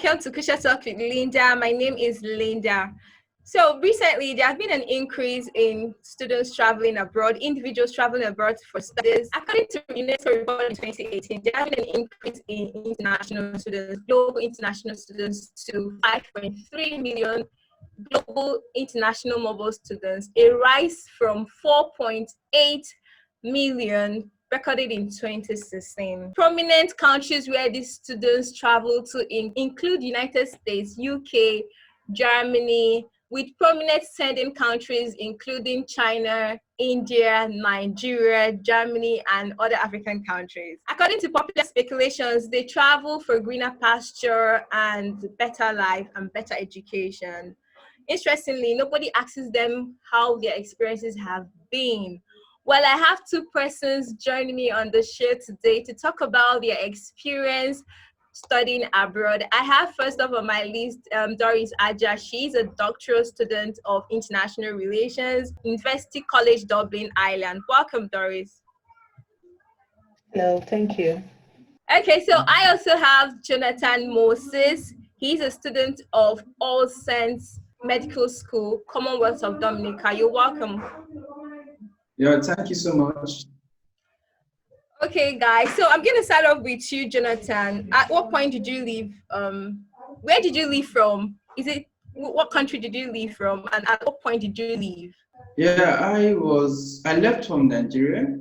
welcome to Kusha Talk with Linda. My name is Linda. So recently, there has been an increase in students traveling abroad, individuals traveling abroad for studies. According to UNESCO report in 2018, there has been an increase in international students, global international students to 5.3 million global international mobile students, a rise from 4.8 million recorded in 2016. Prominent countries where these students travel to include United States, UK, Germany, with prominent sending countries including China, India, Nigeria, Germany, and other African countries. According to popular speculations, they travel for greener pasture and better life and better education. Interestingly, nobody asks them how their experiences have been. Well, I have two persons joining me on the show today to talk about their experience studying abroad. I have first off on my list Doris. She's a doctoral student of international relations, University College Dublin, Ireland. Welcome, Doris. Hello, thank you. Okay, so I also have Jonathan Moses. He's a student of All Saints Medical School, Commonwealth of Dominica. You're welcome. Yeah, thank you so much. Okay, guys, so I'm going to start off with you, Jonathan. At what point did you leave? Where did you leave from? What country did you leave from? And at what point did you leave? Yeah, I left from Nigeria.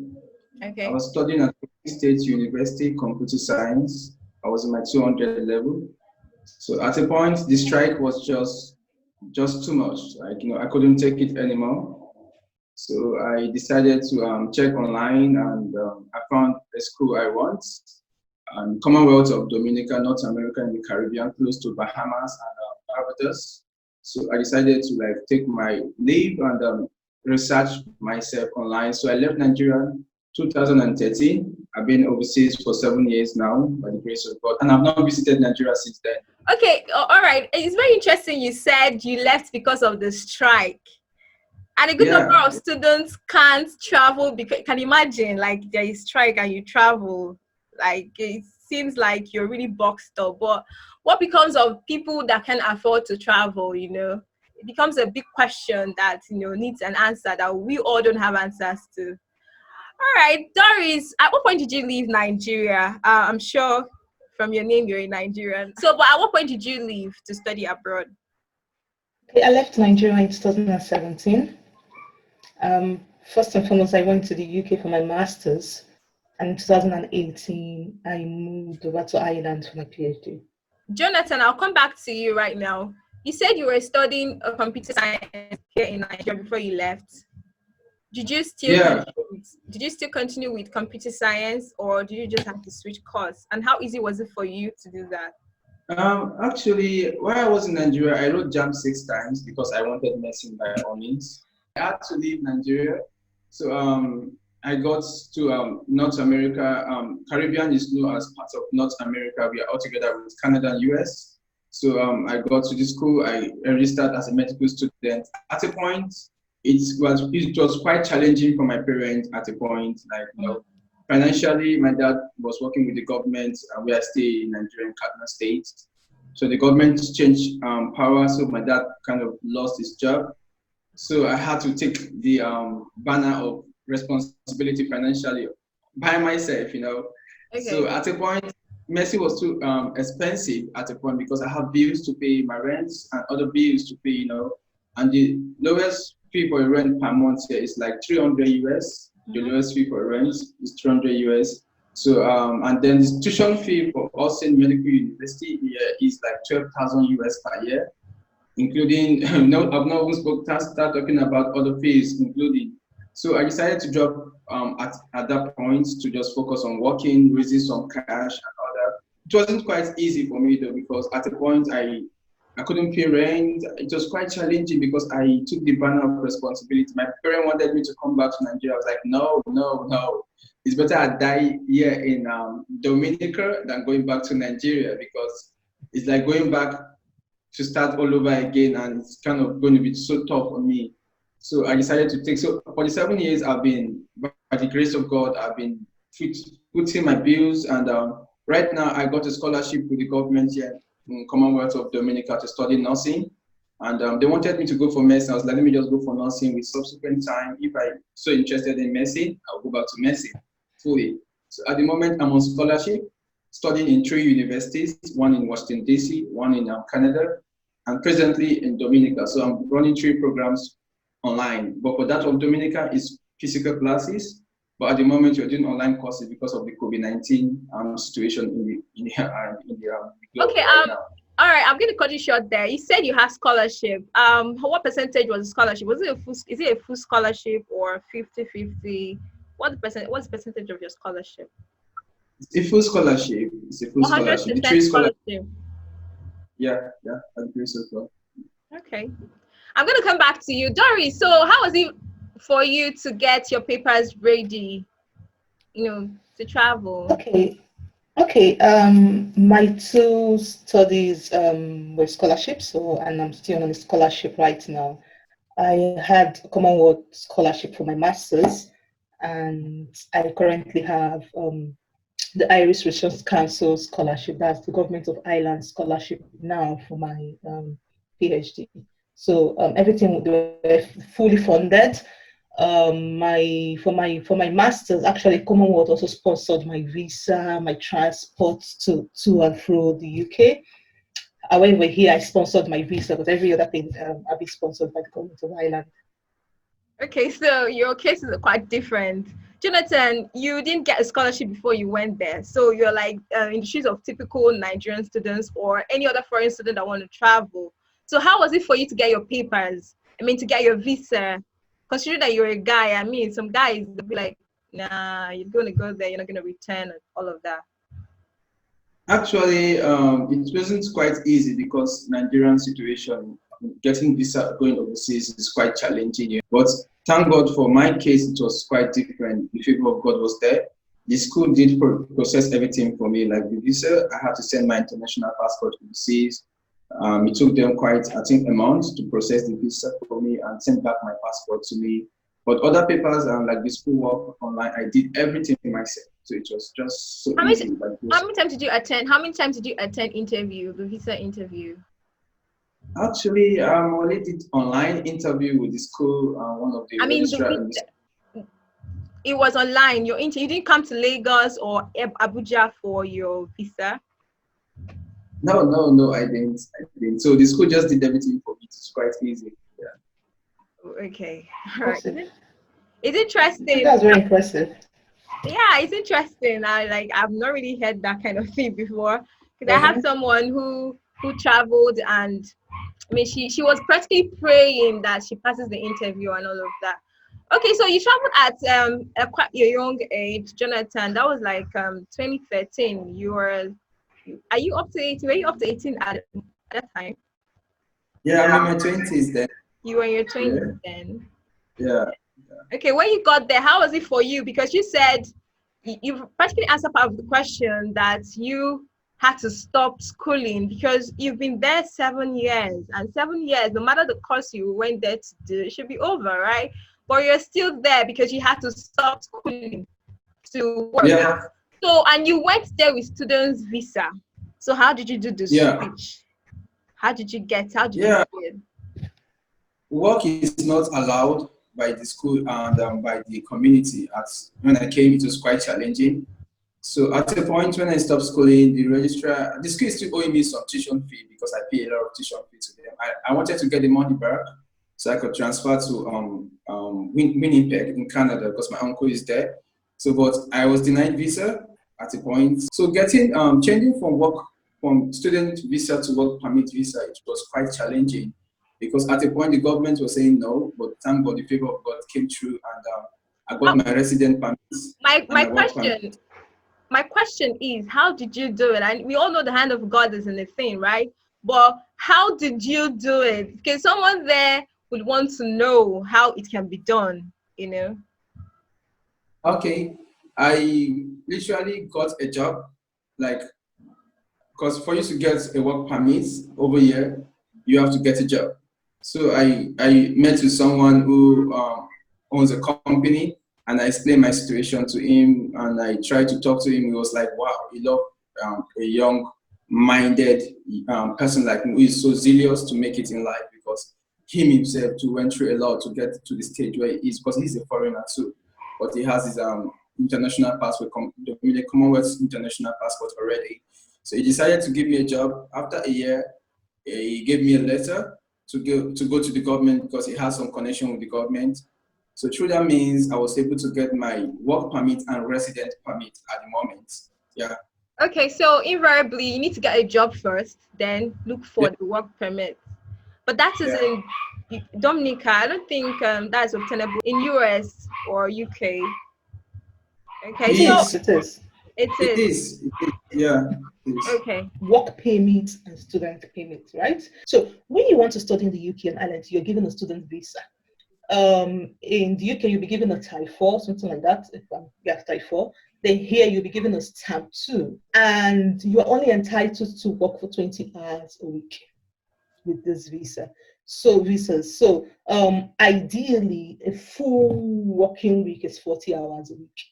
Okay. I was studying at State University, Computer Science. I was in my 200 level. So at a point, the strike was just too much. I couldn't take it anymore. So I decided to check online, and I found a school I want, Commonwealth of Dominica, North America in the Caribbean, close to Bahamas and Barbados. So I decided to take my leave and research myself online. So I left Nigeria 2013. I've been overseas for 7 years now, by the grace of God, and I've not visited Nigeria since then. Okay, all right. It's very interesting you said you left because of the strike. And a good number of students can't travel because, can you imagine, there is strike and you travel, it seems like you're really boxed up. But what becomes of people that can afford to travel, it becomes a big question that, needs an answer that we all don't have answers to. All right, Doris, at what point did you leave Nigeria? I'm sure from your name, you're a Nigerian. So, but at what point did you leave to study abroad? Okay, I left Nigeria in 2017. First and foremost, I went to the UK for my master's, and in 2018, I moved over to Ireland for my PhD. Jonathan, I'll come back to you right now. You said you were studying computer science here in Nigeria before you left. Did you still continue with computer science, or did you just have to switch course? And how easy was it for you to do that? Actually, while I was in Nigeria, I wrote JAMB 6 times because I wanted medicine by all means. I had to leave Nigeria, so I got to North America. Caribbean is known as part of North America. We are all together with Canada and US. So I got to this school. I registered as a medical student. At a point, it was quite challenging for my parents. At a point, financially, my dad was working with the government, and we are still in Nigeria, in Kaduna State. So the government changed power, so my dad kind of lost his job. So I had to take the banner of responsibility financially by myself, Okay. So at a point, Messi was too expensive at a point because I have bills to pay, my rents and other bills to pay, and the lowest fee for a rent per month here is like 300 US. The lowest fee for rent is 300 US. So, and then the tuition fee for us in medical university here is like 12,000 US per year, including, I've not even start talking about other fees, including. So I decided to drop at that point to just focus on working, raising some cash and all that. It wasn't quite easy for me though, because at a point I couldn't pay rent. It was quite challenging because I took the banner of responsibility. My parents wanted me to come back to Nigeria. I was like, no. It's better I die here in Dominica than going back to Nigeria, because it's like going back to start all over again, and it's kind of going to be so tough on me. So I decided to take, so for the 7 years I've been, by the grace of God, I've been putting my bills, and right now I got a scholarship with the government here Commonwealth of Dominica to study nursing. And they wanted me to go for medicine. I was like, let me just go for nursing. With subsequent time, if I'm so interested in medicine, I'll go back to medicine fully. So at the moment, I'm on scholarship, studying in 3 universities, one in Washington, D.C., one in Canada, and presently in Dominica. So I'm running 3 programs online. But for that of Dominica, it's physical classes. But at the moment, we're doing online courses because of the COVID-19 situation in the globe Okay. right now. All right. I'm going to cut you short there. You said you have scholarship. What percentage was the scholarship? Was it a full? Is it a full scholarship or 50-50? What's the percentage of your scholarship? It's a full scholarship. It's a full scholarship. 100% scholarship. Yeah, I agree so far. Okay. I'm going to come back to you. Doris, so how was it for you to get your papers ready, to travel? Okay. My 2 studies were scholarships, and I'm still on a scholarship right now. I had a Commonwealth scholarship for my master's, and I currently have the Irish Research Council scholarship. That's the Government of Ireland scholarship now for my PhD. So everything, they were fully funded. For my master's, actually, Commonwealth also sponsored my visa, my transport to and through the UK. However, here I sponsored my visa, but every other thing I've been sponsored by the Government of Ireland. Okay, so your cases are quite different. Jonathan, you didn't get a scholarship before you went there. So you're like in the shoes of typical Nigerian students or any other foreign student that want to travel. So how was it for you to get your papers? To get your visa? Considering that you're a guy, some guys will be like, nah, you're going to go there, you're not going to return, and all of that. Actually, it wasn't quite easy because Nigerian situation, getting visa going overseas is quite challenging. But thank God for my case, it was quite different. The favor of God was there. The school did process everything for me, like the visa. I had to send my international passport overseas. It took them quite, I think, a month to process the visa for me and send back my passport to me. But other papers, like the schoolwork online, I did everything myself. So it was just so easy. How many times did you attend? How many times did you attend the visa interview? Actually, I only did online interview with the school. One of the registrars. It was online. You didn't come to Lagos or Abuja for your visa? No, I didn't. So the school just did everything for me. It's quite easy. Yeah. Okay. All right. It's interesting. That's very impressive. Yeah, it's interesting. I've not really heard that kind of thing before. Because I have someone who traveled, and she was practically praying that she passes the interview and all of that. Okay, so you traveled at quite a young age, Jonathan. That was like 2013. Are you up to 18? Were you up to 18 at that time? Yeah, I'm in my 20s then. You were in your 20s then? Yeah. Okay, when you got there, how was it for you? Because you said you practically answered part of the question that you had to stop schooling because you've been there 7 years, and 7 years, no matter the course you went there to do, it should be over, right? But you're still there because you had to stop schooling to work. Yeah. So, and you went there with student's visa. So how did you do the switch? How did you do it? Work is not allowed by the school and by the community. When I came, it was quite challenging. So at a point when I stopped schooling, the school is still owing me some tuition fee because I pay a lot of tuition fee to them. I wanted to get the money back so I could transfer to Winnipeg in Canada because my uncle is there. So, but I was denied visa at a point. So changing from student visa to work permit visa, it was quite challenging because at a point the government was saying no, but thank God the favor of God came through and I got my resident permits. My question is, how did you do it? And we all know the hand of God is in the thing, right? But how did you do it? Because someone there would want to know how it can be done, Okay, I literally got a job, because for you to get a work permit over here, you have to get a job. So I met with someone who owns a company, and I explained my situation to him, and I tried to talk to him. He was like, wow, he loved a young minded person like me who is so zealous to make it in life, because him himself too went through a lot to get to the stage where he is, because he's a foreigner too, but he has his international passport, the Commonwealth international passport already. So he decided to give me a job. After a year, he gave me a letter to go to the government, because he has some connection with the government. So through that means, I was able to get my work permit and resident permit at the moment. Yeah. Okay, so invariably, you need to get a job first, then look for the work permit. But that is in Dominica. I don't think that's obtainable in US or UK. Okay, Yes, it is. It is. Yeah. It is. Okay. Work permit and student permit, right? So when you want to study in the UK and Ireland, you're given a student visa. In the UK, you'll be given a type 4, something like that. Type 4. Then here, you'll be given a stamp 2. And you are only entitled to work for 20 hours a week with this visa. So ideally, a full working week is 40 hours a week.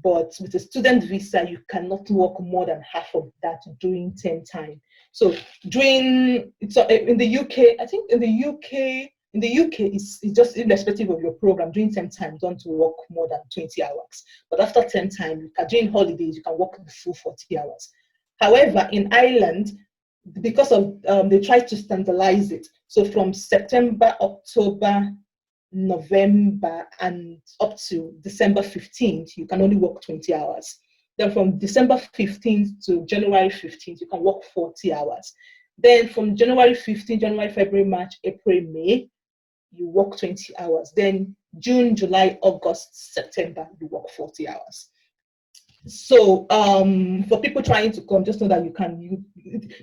But with a student visa, you cannot work more than half of that during term time. So in the UK, I think in the UK, it's just irrespective of your program. During term time, don't work more than 20 hours. But after term time, during holidays, you can work the full 40 hours. However, in Ireland, because of they try to standardize it. So from September, October, November, and up to December 15th, you can only work 20 hours. Then from December 15th to January 15th, you can work 40 hours. Then from January 15th, January, February, March, April, May, you work 20 hours. Then June, July, August, September, you work 40 hours. So for people trying to come, just know that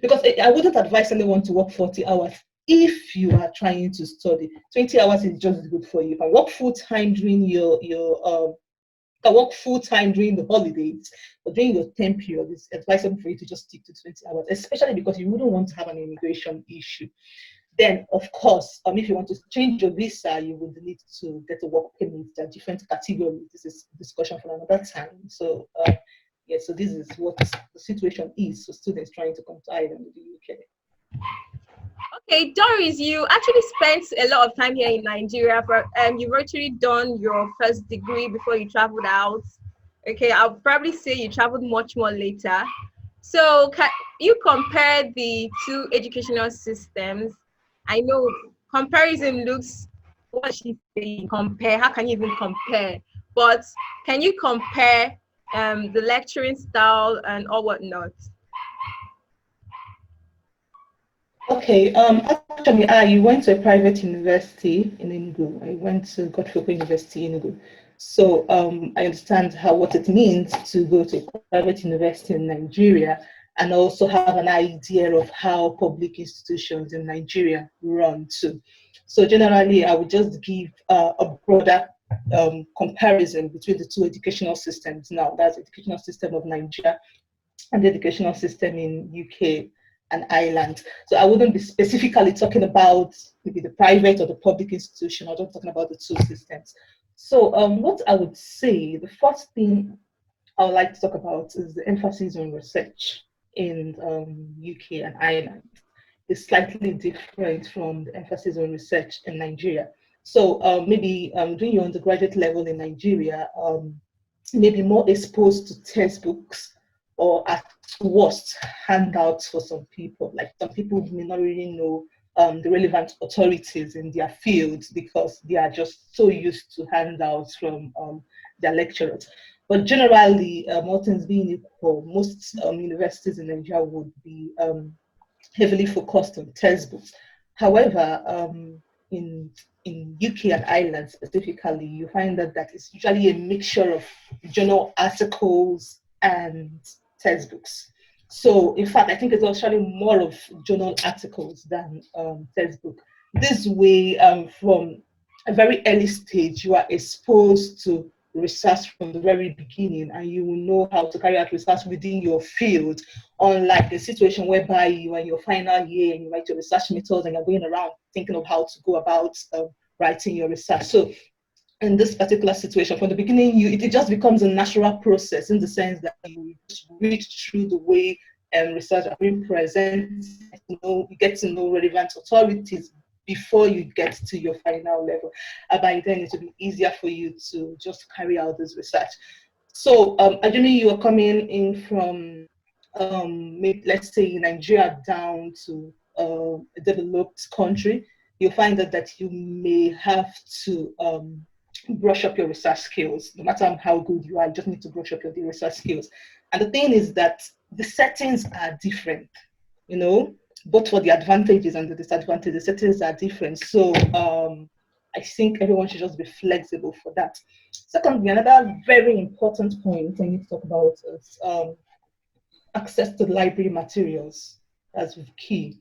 because I wouldn't advise anyone to work 40 hours if you are trying to study. 20 hours is just good for you. You can work full-time during during the holidays, but during your term period, it's advisable for you to just stick to 20 hours, especially because you wouldn't want to have an immigration issue. Then, of course, if you want to change your visa, you would need to get a work permit. There are different categories. This is a discussion for another time. So, so this is what the situation is for students trying to come to Ireland in the UK. Okay, Doris, you actually spent a lot of time here in Nigeria. You've actually done your first degree before you traveled out. Okay, I'll probably say you traveled much more later. So, can you compare the two educational systems? I know comparison looks, what she saying, compare, how can you even compare? But can you compare the lecturing style and all whatnot? Okay, actually, I went to a private university in Enugu. I went to Godfrey University in Enugu. So I understand what it means to go to a private university in Nigeria, and also have an idea of how public institutions in Nigeria run too. So generally, I would just give a broader comparison between the two educational systems now. That's the educational system of Nigeria and the educational system in UK and Ireland. So I wouldn't be specifically talking about maybe the private or the public institution. I'm just talking about the two systems. So what I would say, the first thing I would like to talk about is the emphasis on research in UK and Ireland. Is slightly different from the emphasis on research in Nigeria. So maybe during your undergraduate level in Nigeria, maybe more exposed to textbooks, or at worst, handouts for some people. Like some people may not really know the relevant authorities in their fields because they are just so used to handouts from their lecturers. But generally, all things being equal, most universities in Nigeria would be heavily focused on textbooks. However, in UK and Ireland specifically, you find that it's usually a mixture of journal articles and textbooks. So, in fact, I think it's actually more of journal articles than textbook. This way, from a very early stage, you are exposed to research from the very beginning, and you will know how to carry out research within your field, unlike a situation whereby you are in your final year and you write your research methods and you're going around thinking of how to go about writing your research. So in this particular situation, from the beginning, it just becomes a natural process in the sense that you just read through the way research are being present. You get to know relevant authorities before you get to your final level. By then, it will be easier for you to just carry out this research. So, assuming you are coming in from, maybe, let's say, Nigeria down to a developed country, you'll find that you may have to brush up your research skills. No matter how good you are, you just need to brush up your research skills. And the thing is that the settings are different, both for the advantages and the disadvantages. The settings are different. So I think everyone should just be flexible for that. Secondly, another very important point I need to talk about is access to library materials. That's key.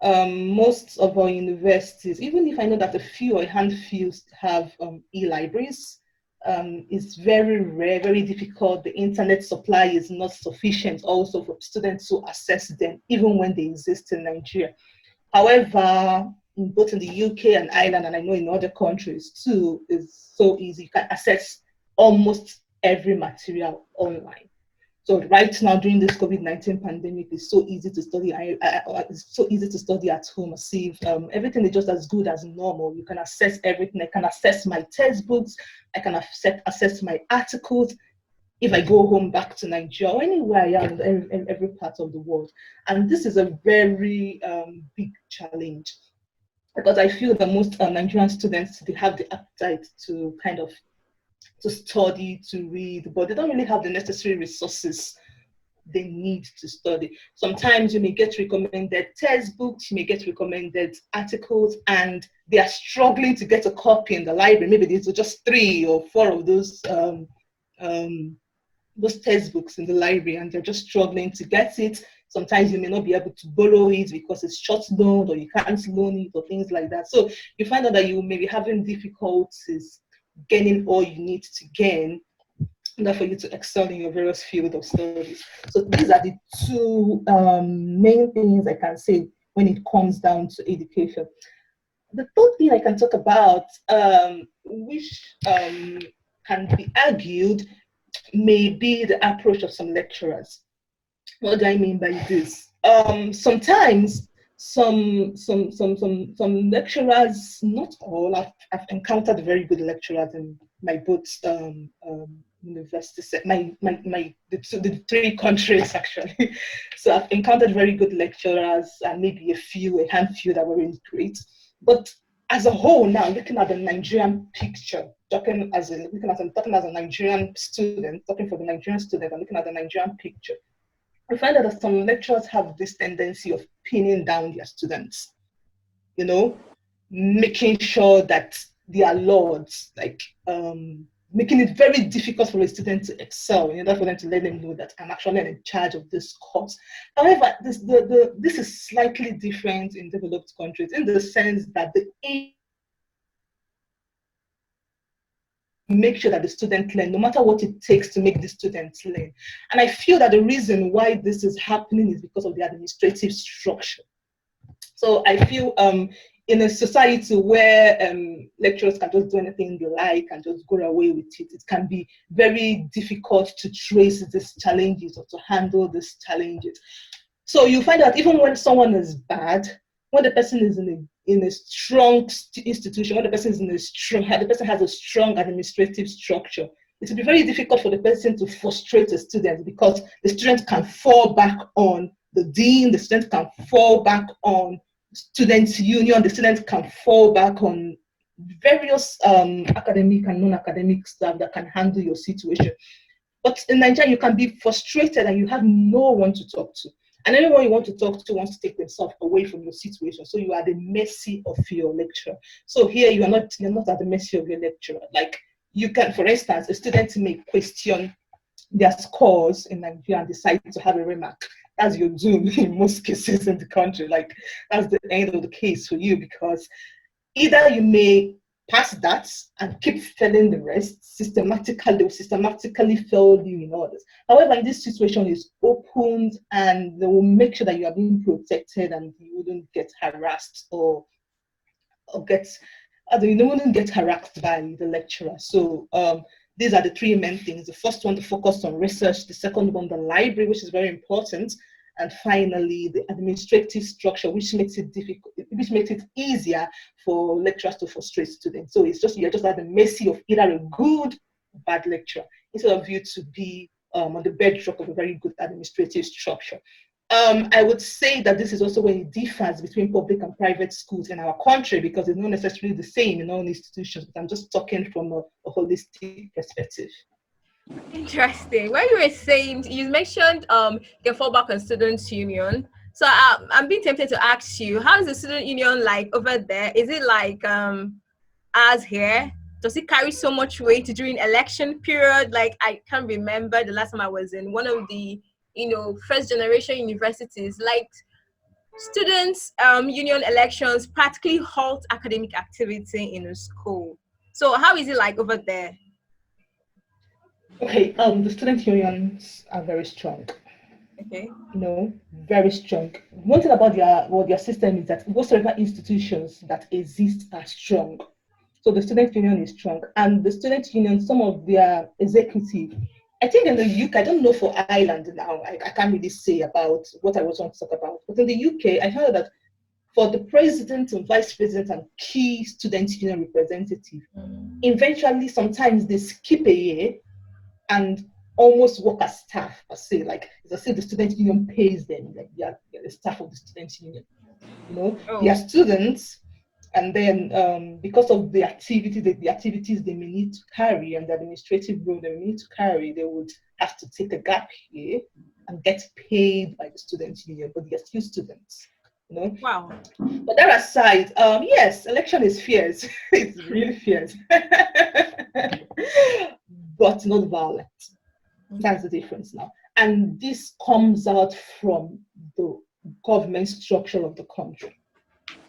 Most of our universities, even if I know that a few or a handful have e-libraries, it's very rare, very difficult. The internet supply is not sufficient also for students to access them, even when they exist in Nigeria. However, both in the UK and Ireland, and I know in other countries too, is so easy. You can access almost every material online. So right now, during this COVID-19 pandemic, it's so easy to study. It's so easy to study at home. See, everything is just as good as normal. You can access everything. I can access my textbooks. I can access my articles if I go home back to Nigeria or anywhere I am in every part of the world. And this is a very big challenge, because I feel that most Nigerian students, they have the appetite to kind of to study, to read, but they don't really have the necessary resources they need to study. Sometimes you may get recommended textbooks, you may get recommended articles, and they are struggling to get a copy in the library. Maybe there's just 3 or 4 of those textbooks in the library, and they're just struggling to get it. Sometimes you may not be able to borrow it because it's short loaned, or you can't loan it, or things like that. So you find out that you may be having difficulties gaining all you need to gain in order for you to excel in your various fields of studies. So these are the 2 main things I can say when it comes down to education. The third thing I can talk about, which can be argued, may be the approach of some lecturers. What do I mean by this? Sometimes some lecturers, not all, I've encountered very good lecturers in my both universities, the 3 countries actually. So I've encountered very good lecturers, and maybe a handful that were really great. But as a whole, now looking at the Nigerian picture, talking as a Nigerian student, talking for the Nigerian student, and looking at the Nigerian picture, I find that some lecturers have this tendency of pinning down their students, making sure that they are lords, making it very difficult for a student to excel in order for them to let them know that I'm actually in charge of this course. However, this is slightly different in developed countries, in the sense that the aim make sure that the students learn, no matter what it takes to make the students learn. And I feel that the reason why this is happening is because of the administrative structure. So I feel in a society where lecturers can just do anything they like and just go away with it, it can be very difficult to trace these challenges or to handle these challenges. So you find that even when someone is bad, when the person is in a strong institution, when the person has a strong administrative structure, it will be very difficult for the person to frustrate a student, because the student can fall back on the dean, the student can fall back on students' union, the student can fall back on various academic and non-academic staff that can handle your situation. But in Nigeria, you can be frustrated and you have no one to talk to. And anyone you want to talk to wants to take themselves away from your situation. So you are at the mercy of your lecturer. So here you're not at the mercy of your lecturer. Like, you can, for instance, a student may question their scores in Nigeria and decide to have a remark. That's your doom in most cases in the country. Like, that's the end of the case for you, because either you may pass that and keep failing the rest systematically. They will systematically fail you in others. However, in this situation, is opened, and they will make sure that you are being protected and you wouldn't get harassed or you wouldn't get harassed by the lecturer. So these are the 3 main things. The first one, to focus on research. The second one, the library, which is very important. and finally the administrative structure, which makes it difficult, which makes it easier for lecturers to frustrate students. So you're just at the mercy of either a good or bad lecturer, instead of you to be on the bedrock of a very good administrative structure. I would say that this is also where it differs between public and private schools in our country, because it's not necessarily the same in all institutions, but I'm just talking from a holistic perspective. Interesting. When you were saying, you mentioned you can fall back on students' union. So I'm being tempted to ask you, how is the student union like over there? Is it like as here? Does it carry so much weight during election period? Like, I can't remember the last time I was in one of the first generation universities. Like, students union elections practically halt academic activity in a school. So how is it like over there? Okay, the student unions are very strong. Okay. Very strong. One thing about their system is that whatsoever institutions that exist are strong. So the student union is strong, and the student union, some of their executive, I think in the UK, I don't know for Ireland now, I can't really say about what I was want to talk about, but in the UK, I heard that for the president and vice president and key student union representative, eventually sometimes they skip a year and almost work as staff, per se, like as I say, the student union pays them, like they are the staff of the student union. They are students, and then because of the activities they may need to carry and the administrative role they may need to carry, they would have to take a gap year and get paid by the student union, but they are still students. Wow. But that aside, yes, election is fierce. It's really fierce, but not violent. That's the difference now. And this comes out from the government structure of the country.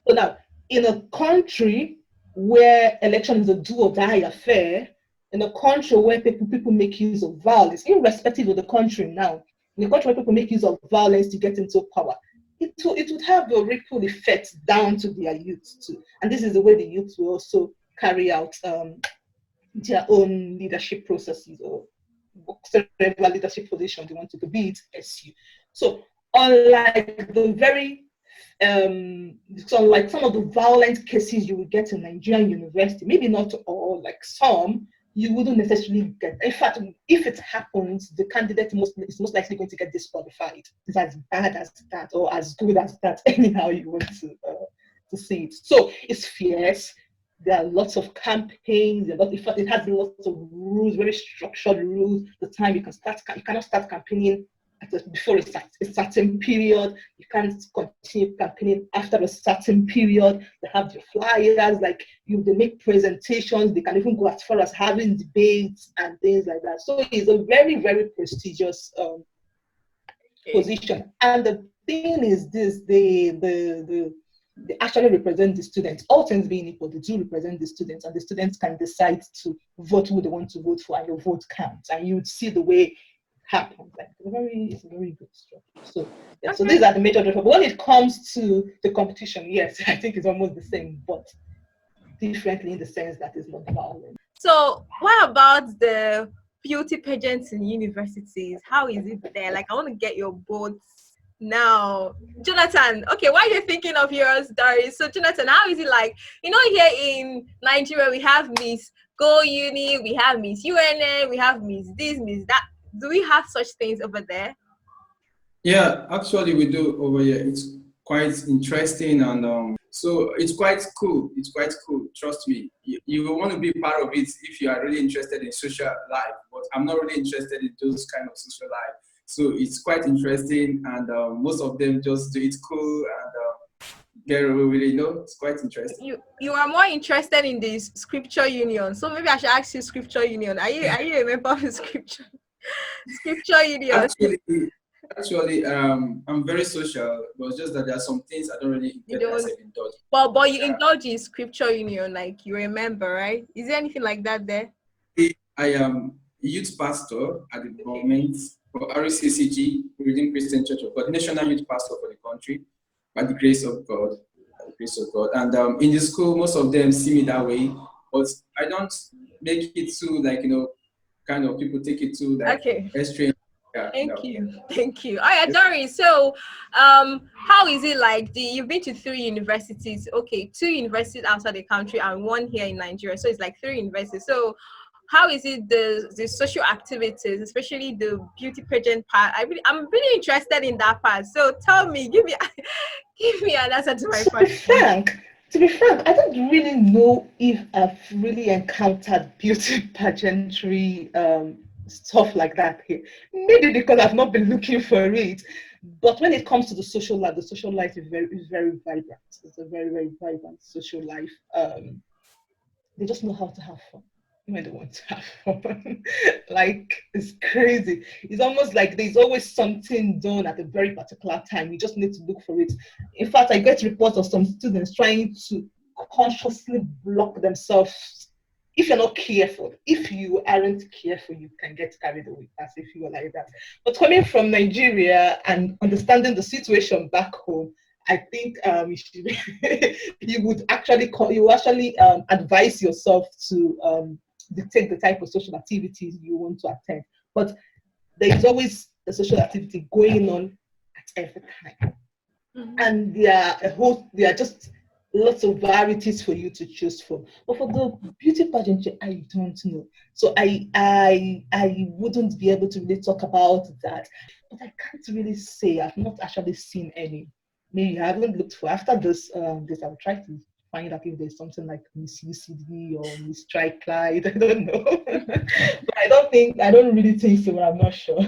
So now, in a country where election is a do or die affair, in a country where people make use of violence, irrespective of the country now, in a country where people make use of violence to get into power, it would have a ripple effect down to their youth too. And this is the way the youth will also carry out their own leadership processes, or whatever leadership position they want to be it SU. So unlike like some of the violent cases you would get in Nigerian university, maybe not all, like some, you wouldn't necessarily get. In fact, if it happens, the candidate is most likely going to get disqualified. It's as bad as that, or as good as that, anyhow you want to see it. So it's fierce. There are lots of campaigns. In fact, it has lots of rules, very structured rules. The time you cannot start campaigning before a certain period. You can't continue campaigning after a certain period. They have the flyers, like they make presentations. They can even go as far as having debates and things like that. So it's a very, very prestigious position. And the thing is this: they actually represent the students. All things being equal, they do represent the students, and the students can decide to vote who they want to vote for, and your vote counts. And you would see the way happens. Like it's a very good structure. So yeah, so these are the major differences. But when it comes to the competition, yes, I think it's almost the same, but differently in the sense that it's not violent. So what about the beauty pageants in universities? How is it there? Like, I want to get your both now. Jonathan, okay, why are you thinking of yours, Doris? So Jonathan, how is it like? Here in Nigeria, we have Miss Go Uni, we have Miss UNN, we have Miss this, Miss that. Do we have such things over there? Yeah, actually we do over here. It's quite interesting, and so it's quite cool. It's quite cool. Trust me. You will want to be part of it if you are really interested in social life. But I'm not really interested in those kind of social life. So it's quite interesting, and most of them just do it cool and get away with it. It's quite interesting. You are more interested in this scripture union. So maybe I should ask you, scripture union. Are you a member of the scripture union? Actually, I'm very social, but just that there are some things I don't really indulge. But you indulge in scripture union, like you remember, right? Is there anything like that there? I am youth pastor at the moment for RCCG, Redeemed Christian Church of God, national youth pastor for the country, by the grace of God. And in the school, most of them see me that way, but I don't make it too, like, kind of people take it too, like, extreme. Yeah, Thank no. you. Thank you. All right, Doris. So, how is it like? You've been to three universities. Okay, two universities outside the country and one here in Nigeria. So it's like three universities. So, how is it the social activities, especially the beauty pageant part? I'm really interested in that part. So tell me, give me give me an answer to my To be question. frank, I don't really know if I've really encountered beauty pageantry stuff like that here. Maybe because I've not been looking for it. But when it comes to the social life is very vibrant. It's a very, very vibrant social life. They just know how to have fun when they want to have fun. Like it's crazy. It's almost like there's always something done at a very particular time. You just need to look for it. In fact, I get reports of some students trying to consciously block themselves. If you're not careful, if you aren't careful, you can get carried away as if you were like that. But coming from Nigeria and understanding the situation back home, I think you should you would actually advise yourself to dictate the type of social activities you want to attend. But there is always a social activity going on at every time, Mhm. and there are just lots of varieties for you to choose from. But for the beauty pageantry, I don't know. So I wouldn't be able to really talk about that. But I can't really say I've not actually seen any. Maybe I haven't looked for after this I'll try to find out if there's something like Miss UCD or Miss Tri Clyde. I don't know. But I don't really think so, but I'm not sure.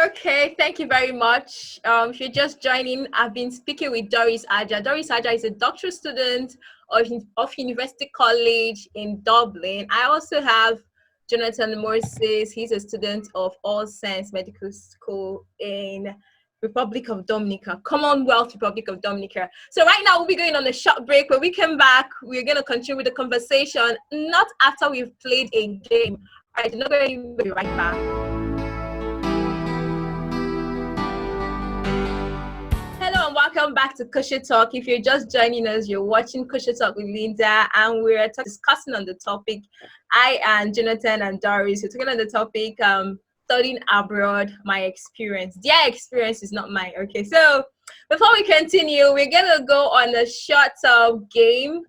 Okay, thank you very much. If you're just joining, I've been speaking with Doris Aja. Doris Aja is a doctoral student of University College in Dublin. I also have Jonathan Moses. He's a student of All Saints Medical School in Republic of Dominica, Commonwealth Republic of Dominica. So right now we'll be going on a short break. When we come back, we're going to continue with the conversation, not after we've played a game. All right, not going to be right back. Hello and welcome back to Kosher Talk. If you're just joining us, you're watching Kosher Talk with Linda, and we're discussing on the topic. I and Jonathan and Doris, we're talking on the topic studying abroad, my experience. Their experience is not mine. Okay, so before we continue, we're gonna go on a short game.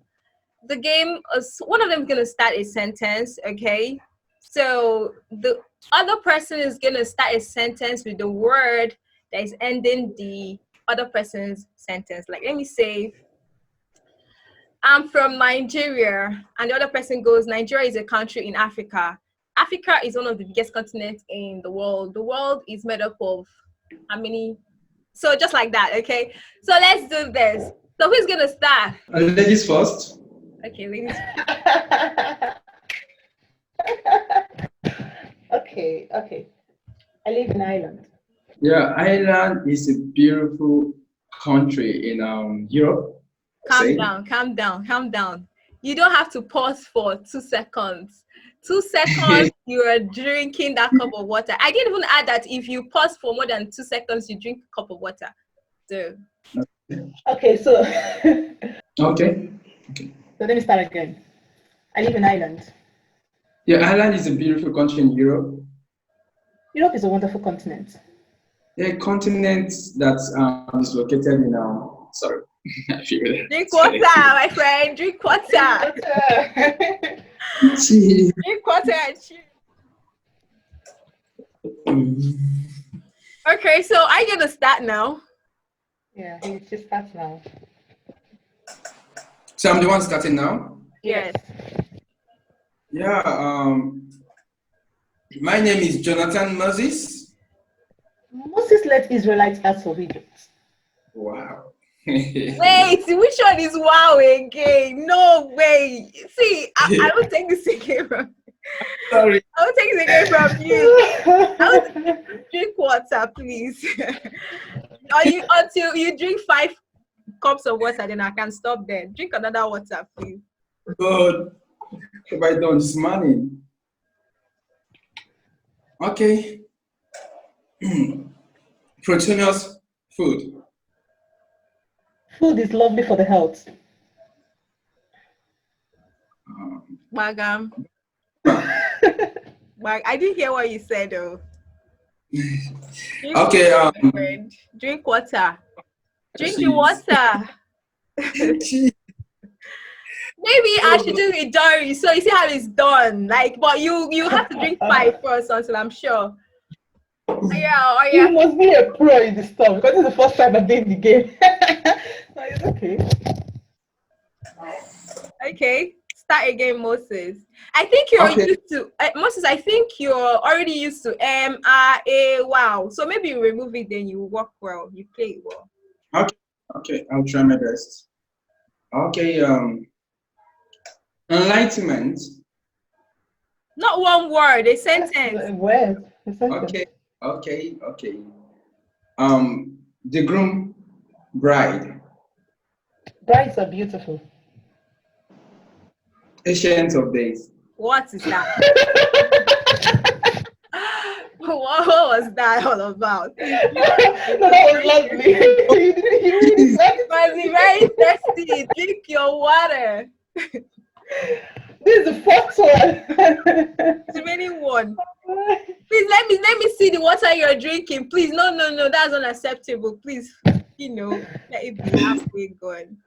The game is one of them is gonna start a sentence. Okay, so the other person is gonna start a sentence with the word that is ending the other person's sentence. Like, let me say, I'm from Nigeria, and the other person goes, Nigeria is a country in Africa. Africa is one of the biggest continents in the world. The world is made up of how many? So just like that, okay? So let's do this. So who's gonna start? Ladies first. Okay, ladies. Okay. I live in Ireland. Yeah, Ireland is a beautiful country in Europe. Calm Say. down, calm down, calm down. You don't have to pause for 2 seconds. 2 seconds, you are drinking that cup of water. I didn't even add that if you pause for more than 2 seconds, you drink a cup of water. So, Okay, so Okay. so let me start again. I live in Ireland. Yeah, Ireland is a beautiful country in Europe. Europe is a wonderful continent. A continent that is located in sorry, I feel that. drink water, my friend. Drink water. Gee. Drink water and chill. Okay, so I'm going to start now. Yeah, he just starts now. So I'm the one starting now. Yes. Yeah. My name is Jonathan Moses. Moses led Israelites out of Egypt. Wow. Wait, which one is wow again? No way. See, I will take this again from Sorry. I will take this again from you. Drink water, please. Until you drink 5 cups of water, then I can stop there. Drink another water, please. God, have I done this morning? Okay. Proteinous food. Food is lovely for the health. Bagam. I didn't hear what you said though. Drink Okay. water, my friend. Drink water. Drink the water. Maybe I should do it, Doris. So you see how it's done. Like, but you have to drink 5 first until I'm sure. Oh yeah, oh You yeah. must be a pro in this stuff because it's the first time I've been in the game. No, it's okay. Okay. Start again, Moses. I think you're Okay. used to Moses. I think you're already used to M-R-A. Wow. So maybe you remove it, then you work well. You play it well. Okay. I'll try my best. Okay. Enlightenment. Not one word. A That's sentence. a word. A sentence. Okay. The groom, bride, Brides are beautiful. ancient of days. What is that? What was that all about? No, that was lovely. You really wanted Must be very thirsty. Drink your water. This is the first one. The remaining one. Please let me see the water you're drinking. Please, no, that's unacceptable. Please, let it be halfway gone.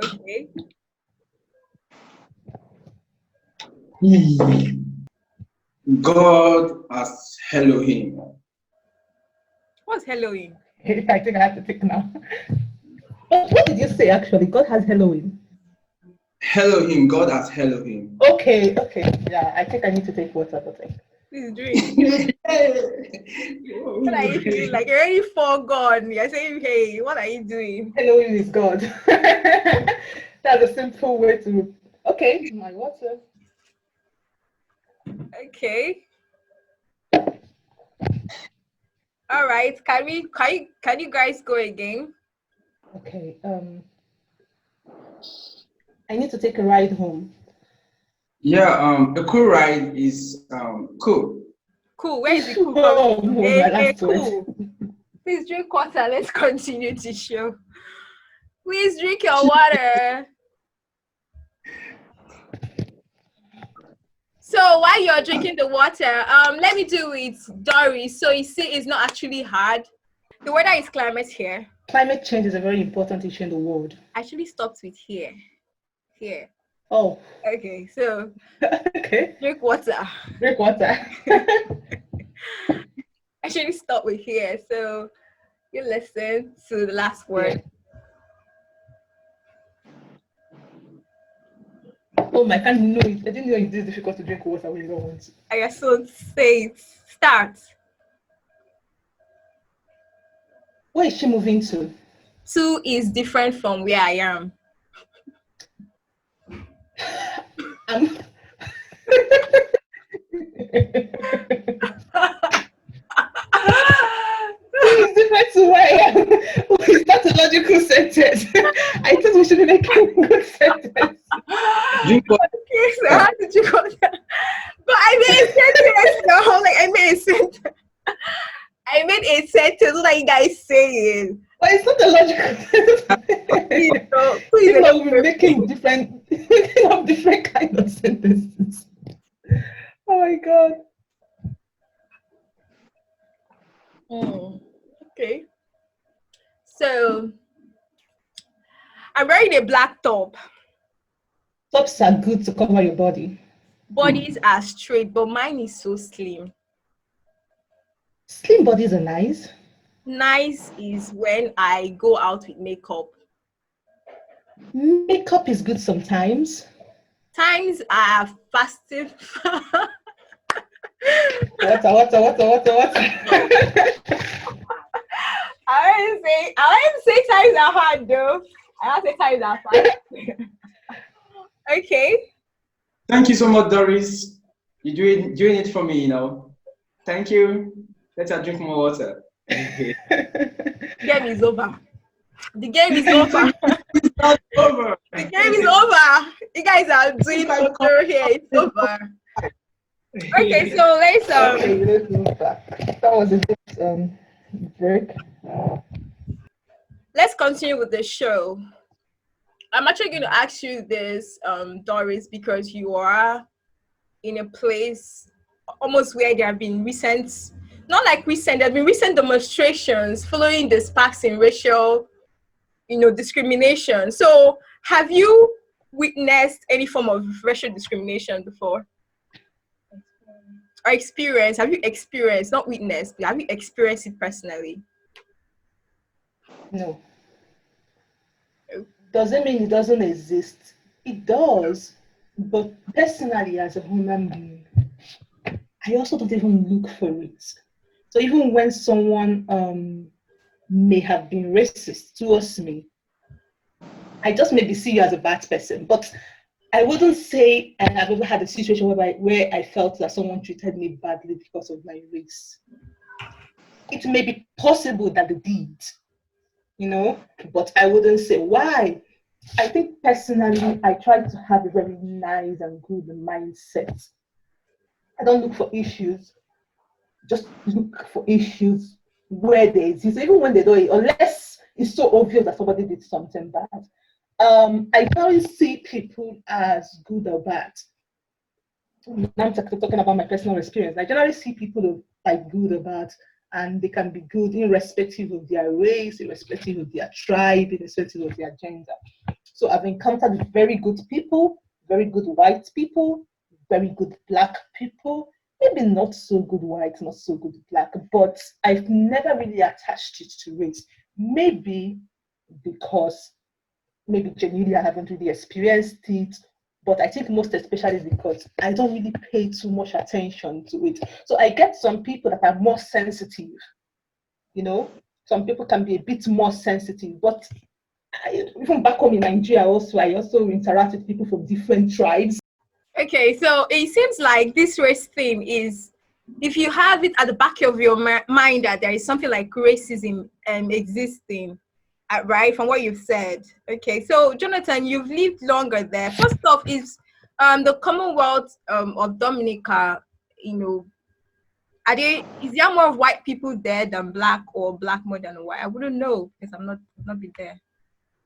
Okay. God as Elohim. What's Halloween? I think I have to think now. What did you say actually? God has Halloween. Elohim, God as Elohim. Okay. Yeah, I think I need to take water, but Please drink. What are you doing? Like you're already foregone. You're saying, hey, what are you doing? Halloween is God. That's a simple way to. Okay, my water. Okay. All right. Can you guys go again? Okay. I need to take a ride home. Yeah, a cool ride is cool. Cool. Where is the cool Oh, coming? my last word. Cool. Please drink water. Let's continue the show. Please drink your water. So while you're drinking the water, let me do it, Doris. So you see, it's not actually hard. The weather is climate here. Climate change is a very important issue in the world. I actually stopped with here. Here. Oh. Okay, so Okay. drink water. Drink water. I actually stopped with here. So you listen to the last word. Yeah. Oh my, I can't know it. I didn't know it is difficult to drink water when you don't want to. I guess so. Say it. Start. Where is she moving to? 2 is different from where I am. It's different to where I am. Is that a logical sentence? I thought we should be making a good sentence. Drink water. Okay, so how did you go there? But I made a sentence. No, like I made a sentence. I made a sentence. What are you guys saying? But it's not a logical sentence. Please, we're making different kind of sentences. Oh my god. Okay. So I'm wearing a black top. Tops are good to cover your body. Bodies are straight, but mine is so slim. Slim bodies are nice. Nice is when I go out with makeup. Makeup is good sometimes. Times are fasting. What? I didn't say times are hard though. I don't say times are fast. Okay. Thank you so much, Doris. You're doing it for me, Thank you. Let her drink more water. The game is over. The game is over. It's not over. The game is over. You guys are doing over here. It's over. Okay, so let's let's move back. That was a good break. Let's continue with the show. I'm actually going to ask you this, Doris, because you are in a place almost where there have been recent not like recent, there have been recent demonstrations following the sparks in racial, discrimination. So have you witnessed any form of racial discrimination before? Or experience? Have you experienced, not witnessed, but have you experienced it personally? No. Doesn't mean it doesn't exist. It does. But personally, as a human being, I also don't even look for it. So even when someone may have been racist towards me, I just maybe see you as a bad person. But I wouldn't say I have ever had a situation where I felt that someone treated me badly because of my race. It may be possible that they did, but I wouldn't say why. I think personally, I try to have a very nice and good mindset. I don't look for issues, just look for issues where they exist, even when they don't, unless it's so obvious that somebody did something bad. I don't see people as good or bad. Now I'm talking about my personal experience. I generally see people like good or bad, and they can be good irrespective of their race, irrespective of their tribe, irrespective of their gender. So I've encountered very good people, very good white people, very good black people, maybe not so good white, not so good black, but I've never really attached it to race. Maybe because maybe genuinely I haven't really experienced it, but I think most especially because I don't really pay too much attention to it. So I get some people that are more sensitive, some people can be a bit more sensitive, but even back home in Nigeria also, I also interact with people from different tribes. Okay, so it seems like this race thing is, if you have it at the back of your mind that there is something like racism existing, right, from what you've said. Okay, so Jonathan, you've lived longer there. First off, is the Commonwealth of Dominica, is there more of white people there than black, or black more than white? I wouldn't know because I've not been there.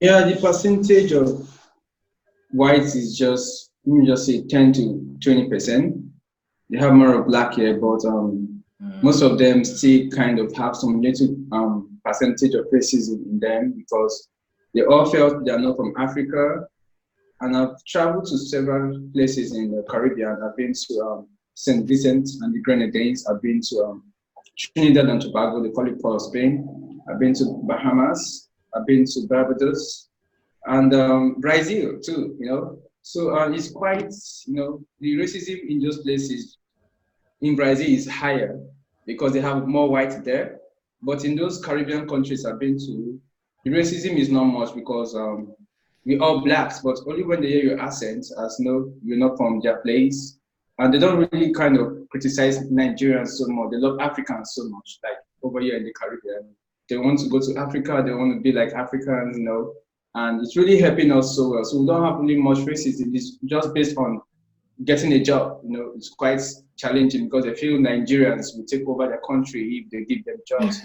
Yeah, the percentage of whites is just, let me just say 10 to 20%. They have more of black here, but most of them still kind of have some little percentage of racism in them because they all felt they are not from Africa. And I've traveled to several places in the Caribbean. I've been to St. Vincent and the Grenadines. I've been to Trinidad and Tobago, they call it Port of Spain. I've been to Bahamas. I've been to Barbados and Brazil too, So it's quite, the racism in those places in Brazil is higher because they have more white there. But in those Caribbean countries I've been to, the racism is not much because we're all blacks, but only when they hear your accent, as no, you're not from their place. And they don't really kind of criticize Nigerians so much. They love Africans so much, like over here in the Caribbean. They want to go to Africa, they want to be like Africans, and it's really helping us so well. So we don't have really much racism. It's just based on getting a job. It's quite challenging because they feel Nigerians will take over their country if they give them jobs.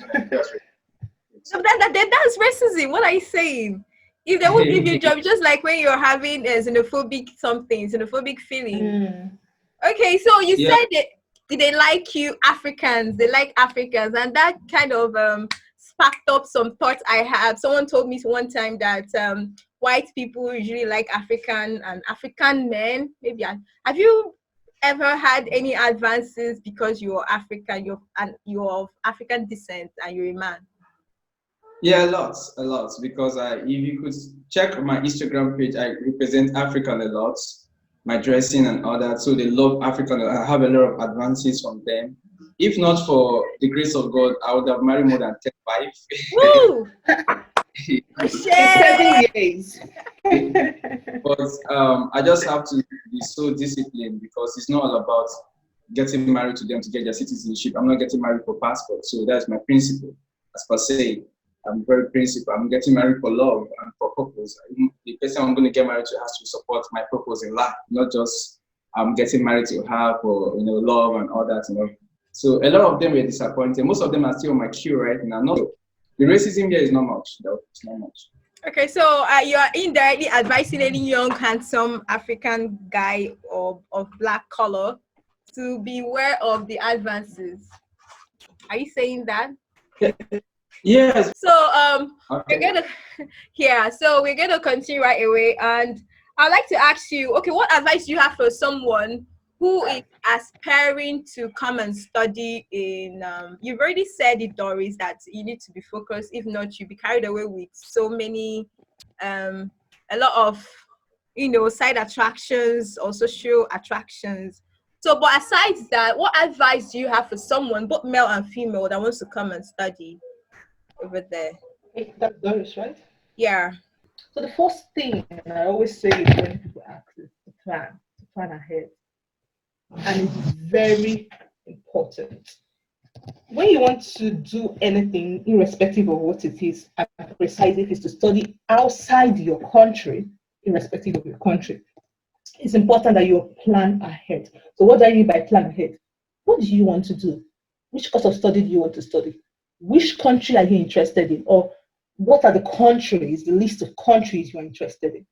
So that's racism. What are you saying? If they would give you a job, just like when you're having a xenophobic feeling. Okay, so you said that they like you Africans, they like Africans, and that kind of sparked up some thoughts I have. Someone told me one time that white people usually like African and African men. Maybe have you ever had any advances because you're African, you're of African descent and you're a man? Yeah, a lot. Because if you could check my Instagram page, I represent African a lot, my dressing and all that. So they love African. I have a lot of advances from them. If not for the grace of God, I would have married more than 10 wives. Woo! In 7 years. But I just have to be so disciplined because it's not all about getting married to them to get their citizenship. I'm not getting married for passport. So that's my principle, as per se. I'm very principled. I'm getting married for love and for purpose. The person I'm going to get married to has to support my purpose in life, not just I'm getting married to her for love and all that. So a lot of them were disappointed. Most of them are still on my queue right now. No, the racism here is not much. No, it's not much. Okay, so you are indirectly advising any young, handsome African guy of black color to beware of the advances. Are you saying that? Yes. So we're Okay. gonna yeah, so we're gonna continue right away, and I'd like to ask you, okay, what advice do you have for someone who is aspiring to come and study in you've already said it, Doris, that you need to be focused, if not you'll be carried away with so many a lot of side attractions or social attractions. So but aside that, what advice do you have for someone, both male and female, that wants to come and study over there? Okay, that's Doris, right? Yeah. So the first thing I always say is when people ask is to plan ahead. And it's very important. When you want to do anything, irrespective of what it is, and precisely if it's to study outside your country, irrespective of your country, it's important that you plan ahead. So what do I mean by plan ahead? What do you want to do? Which course of study do you want to study? Which country are you interested in? Or what are the countries, the list of countries you are interested in?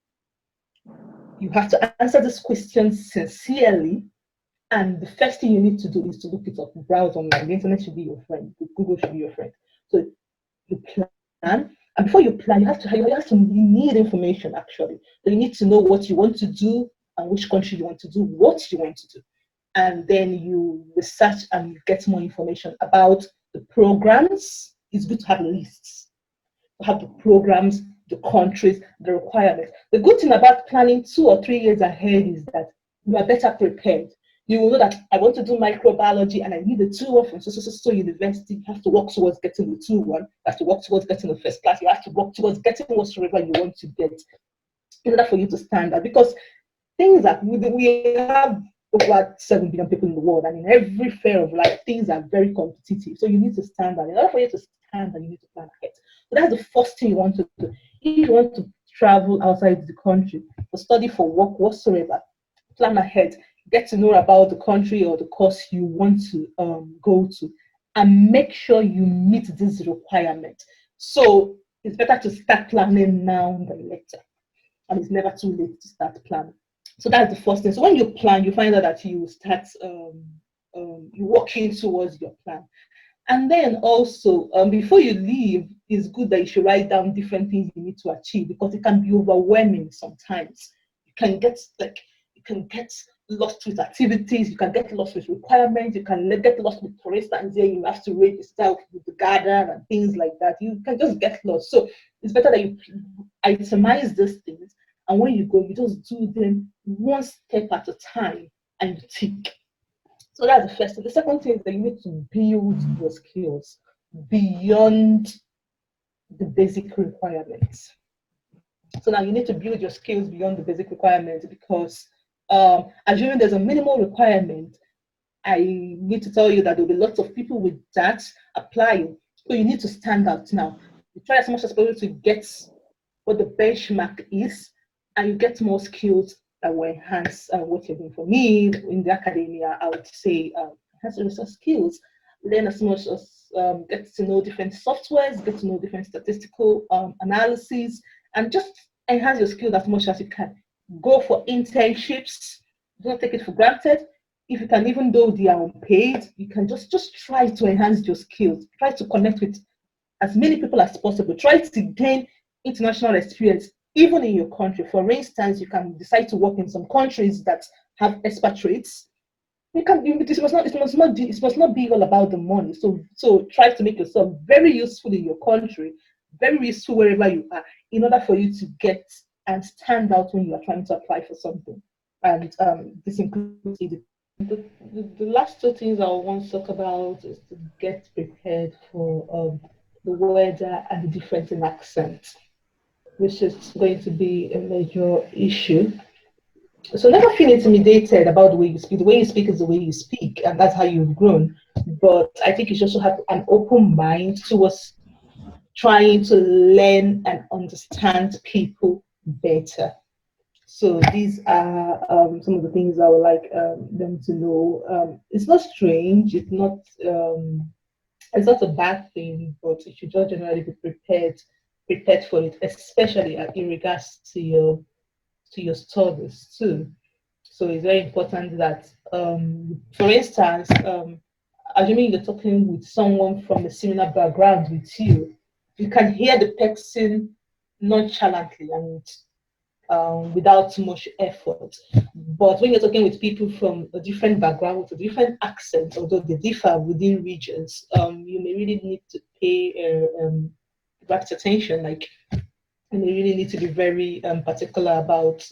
You have to answer this question sincerely. And the first thing you need to do is to look it up, browse online. The internet should be your friend. Google should be your friend. So you plan, and before you plan, you need information actually. So you need to know what you want to do and which country you want to do, what you want to do, and then you research and get more information about the programs. It's good to have lists, to have the programs, the countries, the requirements. The good thing about planning 2 or 3 years ahead is that you are better prepared. You will know that I want to do microbiology and I need the 2-1 from so university. You have to work towards getting the 2-1. You have to work towards getting the first class. You have to work towards getting whatsoever you want to get in order for you to stand out. Because things that we have over 7 billion people in the world, and in every sphere of life, things are very competitive. So you need to stand out. In order for you to stand out, you need to plan ahead. So that's the first thing you want to do. If you want to travel outside the country, to study for work whatsoever, plan ahead. Get to know about the country or the course you want to go to, and make sure you meet this requirement. So it's better to start planning now than later, and it's never too late to start planning. So that's the first thing. So when you plan, you find out that you start you working towards your plan. And then also, before you leave, it's good that you should write down different things you need to achieve, because it can be overwhelming sometimes. You can get lost with activities, you can get lost with requirements, you can get lost with, for instance, here you have to register with the garden and things like that. You can just get lost. So it's better that you itemize these things, and when you go, you just do them one step at a time and you tick. So that's the first thing. The second thing is that you need to build your skills beyond the basic requirements. So now you need to build your skills beyond the basic requirements, because assuming there's a minimal requirement, I need to tell you that there'll be lots of people with that applying. So you need to stand out now. You try as much as possible to get what the benchmark is, and you get more skills that will enhance what you're doing. For me, in the academia, I would say enhance your research skills, learn as much as get to know different softwares, get to know different statistical analyses, and just enhance your skills as much as you can. Go for internships. Don't take it for granted. If you can, even though they are unpaid, you can just try to enhance your skills. Try to connect with as many people as possible. Try to gain international experience, even in your country. For instance, you can decide to work in some countries that have expatriates. It must not be all about the money. So try to make yourself very useful in your country, very useful wherever you are, in order for you to get and stand out when you are trying to apply for something. And this includes the last two things I want to talk about is to get prepared for the weather and the difference in accent, which is going to be a major issue. So never feel intimidated about the way you speak. The way you speak is the way you speak, and that's how you've grown. But I think you should also have an open mind towards trying to learn and understand people better. So these are some of the things I would like them to know. It's not strange. It's not a bad thing, but you should just generally be prepared for it, especially in regards to your studies too. So it's very important that, for instance, assuming you're talking with someone from a similar background with you can hear the person nonchalantly and without much effort. But when you're talking with people from a different background, with a different accent, although they differ within regions, you may really need to pay rapt attention. Like, you may really need to be very particular about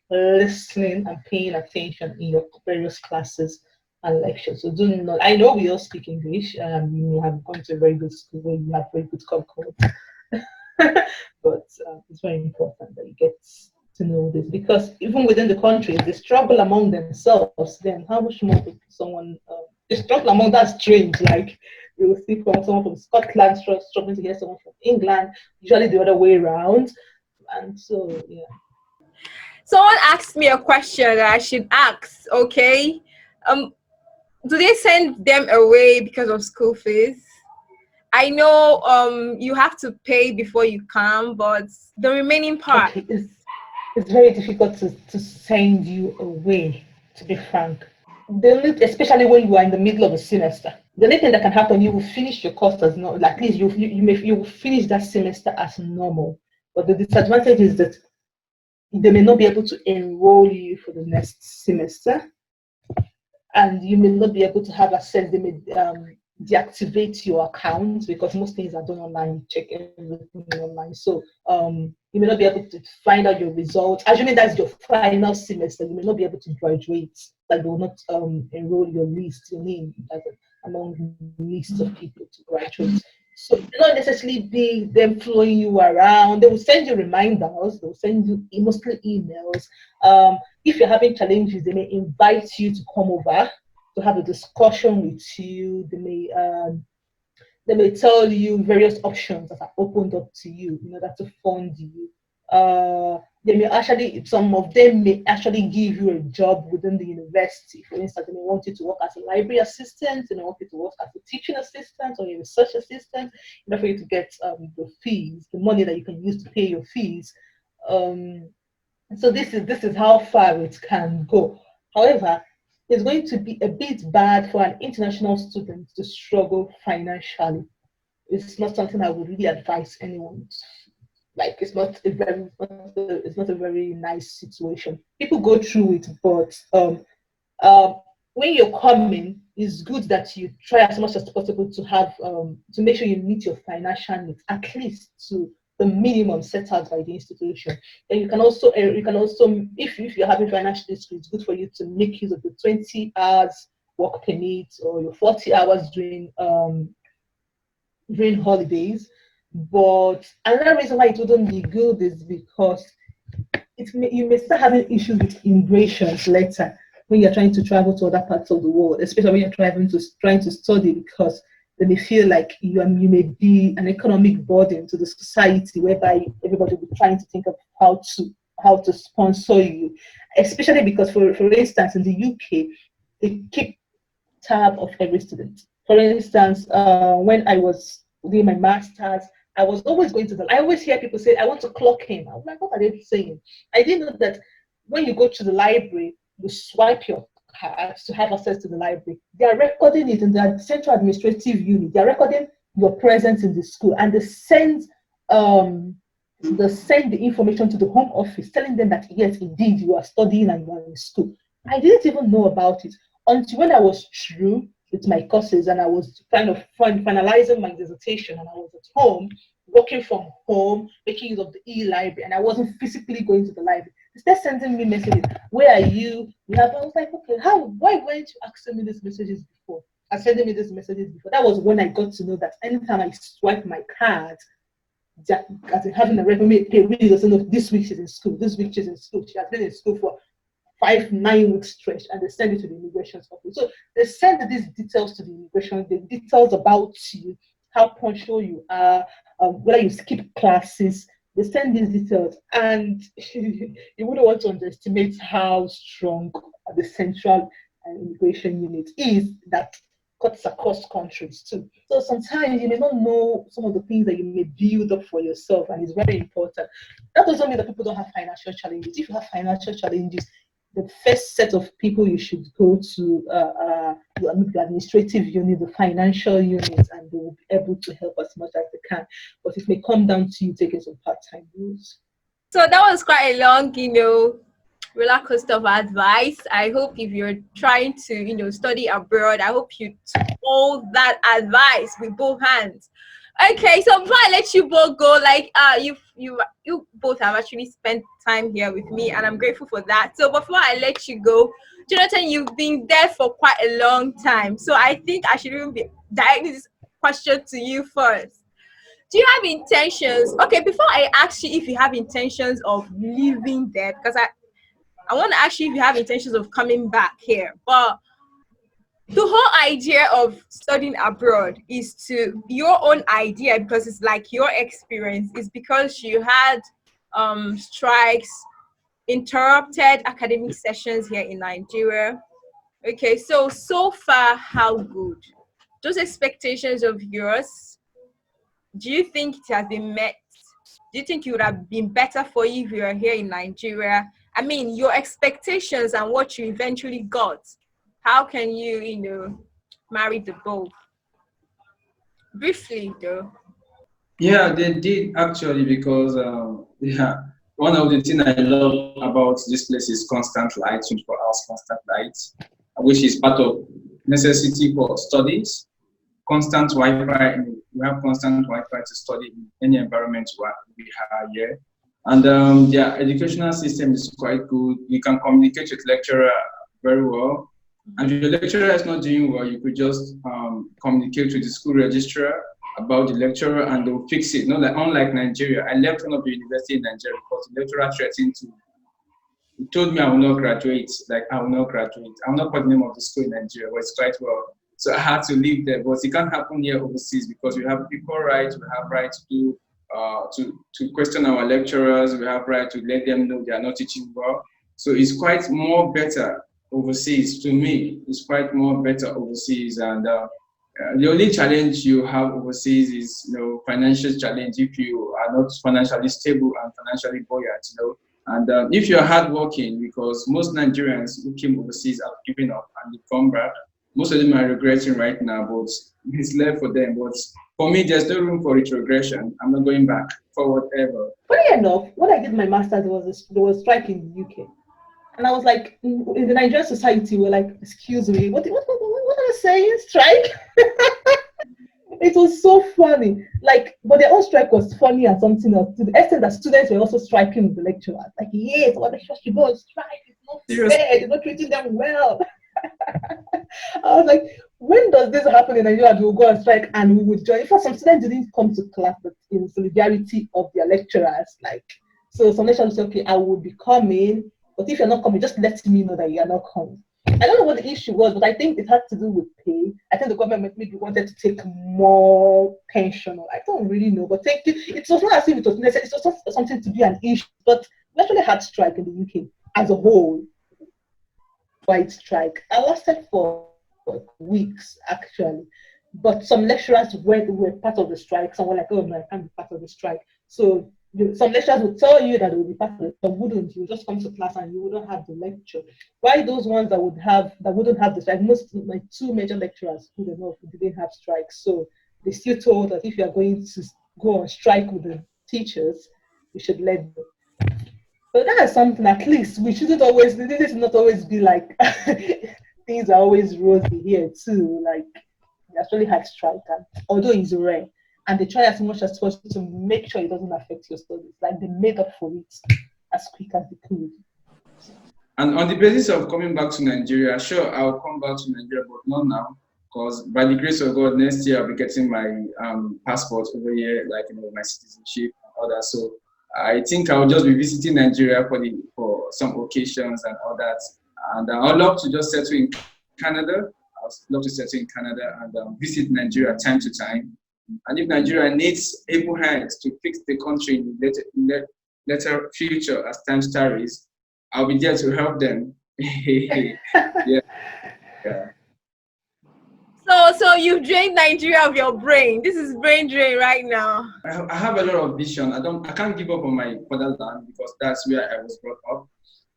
listening and paying attention in your various classes and lectures. So do not. I know we all speak English. You may have gone to a very good school where you have very good concord, but it's very important that you get to know this, because even within the country, they struggle among themselves. Then how much more would someone they struggle among, that's strange. Like, you will see from someone from Scotland struggling to hear someone from England, usually the other way around. And so, yeah. Someone asked me a question that I should ask. Okay, do they send them away because of school fees? I know you have to pay before you come, but the remaining part. Okay, it's very difficult to send you away, to be frank. Especially when you are in the middle of a semester. The only thing that can happen, you will finish your course as normal. At least you will finish that semester as normal. But the disadvantage is that they may not be able to enroll you for the next semester, and you may not be able to have access. They may deactivate your account, because most things are done online. You check everything online, so you may not be able to find out your results. Assuming that's your final semester, you may not be able to graduate. Like, they will not enroll your name among the list of people to graduate. So it will not necessarily be them flowing you around. They will send you reminders. They will send you mostly emails. If you're having challenges, they may invite you to come over to have a discussion with you. They may tell you various options that are opened up to you in order to fund you. Some of them may actually give you a job within the university. For instance, they may want you to work as a library assistant, they may want you to work as a teaching assistant or a research assistant, in order for you to get the fees, the money that you can use to pay your fees. So this is how far it can go. However, it's going to be a bit bad for an international student to struggle financially. It's not something I would really advise anyone. Like, it's not a very nice situation. People go through it, but when you're coming, it's good that you try as much as possible to have to make sure you meet your financial needs, at least to the minimum set out by the institution. And you can also if you're having financial issues, it's good for you to make use of the 20 hours work permit or your 40 hours during holidays. But another reason why it wouldn't be good is because you may start having issues with immigration later when you're trying to travel to other parts of the world, especially when you're trying to study, because they may feel like you may be an economic burden to the society, whereby everybody will be trying to think of how to sponsor you, especially because, for instance, in the UK, they keep tab of every student. For instance, when I was doing my master's, I was always I always hear people say, I want to clock in. I was like, what are they saying? I didn't know that when you go to the library, you swipe your card to have access to the library. They are recording it in the central administrative unit. They are recording your presence in the school, and they send the information to the home office, telling them that, yes, indeed, you are studying and you are in school. I didn't even know about it until when I was through with my courses and I was kind of finalizing my dissertation, and I was at home, working from home, making use of the e-library, and I wasn't physically going to the library. Instead sending me messages, where are you? I was like, okay, why weren't you asking me these messages before? And sending me these messages before. That was when I got to know that anytime I swipe my card, as in having a revenue pay, really doesn't know this week she's in school, this week she's in school. She has been in school for 9 weeks stretch, and they send it to the immigration office. So they send these details to the immigration, the details about you, how punctual you are, whether you skip classes. They send these details, and you wouldn't want to underestimate how strong the central immigration unit is that cuts across countries too. So sometimes you may not know some of the things that you may build up for yourself, and it's very important. That doesn't mean that people don't have financial challenges. If you have financial challenges, the first set of people you should go to the administrative unit, the financial unit, and they will be able to help as much as they can. But it may come down to you taking some part-time roles. So that was quite a long, roller coaster of advice. I hope if you're trying to, study abroad, I hope you took all that advice with both hands. Okay, so before I let you both go, you both have actually spent time here with me, and I'm grateful for that. So before I let you go, Jonathan, you've been there for quite a long time. So I think I should even be directing this question to you first. Do you have intentions? Okay, before I ask you if you have intentions of living there, because I want to ask you if you have intentions of coming back here. But the whole idea of studying abroad is to your own idea, because it's like your experience is because you had strikes, interrupted academic sessions here in Nigeria. Okay, so far, how good? Those expectations of yours, do you think it has been met? Do you think it would have been better for you if you were here in Nigeria? I mean, your expectations and what you eventually got. How can you, marry the both? Briefly, though. Yeah, they did actually because one of the things I love about this place is constant light, 24 hours constant light, which is part of necessity for studies. Constant Wi-Fi, we have constant Wi-Fi to study in any environment we have here. And their educational system is quite good. You can communicate with lecturer very well. And if your lecturer is not doing well, you could just communicate with the school registrar about the lecturer and they'll fix it. Not like, unlike Nigeria. I left one of the university in Nigeria because the lecturer threatened to, he told me I will not graduate. Like, I will not graduate. I will not put the name of the school in Nigeria, but it's quite well. So I had to leave there, but it can't happen here overseas because we have equal rights. We have right to do to question our lecturers. We have right to let them know they are not teaching well. So it's quite more better overseas. To me, it's quite more better overseas. And the only challenge you have overseas is financial challenge if you are not financially stable and financially buoyant. And if you're hardworking, because most Nigerians who came overseas have given up and they come back. Most of them are regretting right now, but it's left for them. But for me, there's no room for retrogression. I'm not going back for whatever. Funny enough, when I did my master's, there was a strike in the UK. And I was like, in the Nigerian society, we're like, excuse me, what am I saying? Strike? It was so funny. But their own strike was funny and something else, to the extent that students were also striking with the lecturers. Like, yes, what lecturers should go on strike. It's not fair. You're not treating them well. I was like, when does this happen in Nigeria? We will go on strike and we would join. In fact, some students didn't come to class, but in solidarity of their lecturers. So some lecturers said, okay, I will be coming, but if you're not coming, just let me know that you are not coming. I don't know what the issue was, but I think it had to do with pay. I think the government maybe wanted to take more pension, or I don't really know. But it was not as if it was necessary. It was not something to be an issue. But we actually had strike in the UK as a whole. White strike. I lasted for weeks actually, but some lecturers were part of the strike. Some were like, oh no, I can't be part of the strike. So some lecturers would tell you that they would be part of it, but wouldn't. You just come to class and you wouldn't have the lecture. Why those ones that wouldn't have the strike? Most two major lecturers who didn't have strikes, so they still told us if you are going to go on strike with the teachers, you should let them. But that is something, at least we shouldn't always, this is not always be like things are always rosy here too. Like, we actually had strike, and although it's rare, and they try as much as possible to make sure it doesn't affect your studies. Like, they made up for it as quick as they could. And on the basis of coming back to Nigeria, sure, I'll come back to Nigeria, but not now, because by the grace of God, next year I'll be getting my passport over here, like my citizenship and all that. So I think I'll just be visiting Nigeria for some occasions and all that. And I'd love to just settle in Canada. I'd love to settle in Canada and visit Nigeria time to time. And if Nigeria needs able hands to fix the country in the later future as time tarries, I'll be there to help them. Yeah. So you've drained Nigeria of your brain. This is brain drain right now. I have a lot of vision. I can't give up on my fatherland because that's where I was brought up.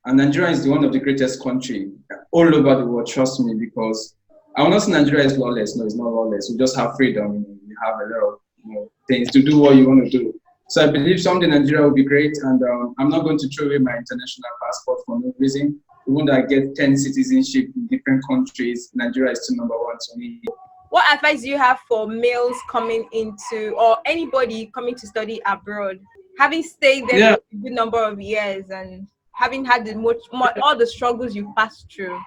And Nigeria is one of the greatest country all over the world, trust me, because I will not say Nigeria is lawless. No, it's not lawless. We just have freedom. You have a lot of things to do what you want to do. So I believe someday Nigeria will be great, and I'm not going to throw away my international passport for no reason. Even though I get 10 citizenship in different countries, Nigeria is still number one to me. What advice do you have for males coming into, or anybody coming to study abroad, having stayed there for a good number of years and having had all the struggles you've passed through?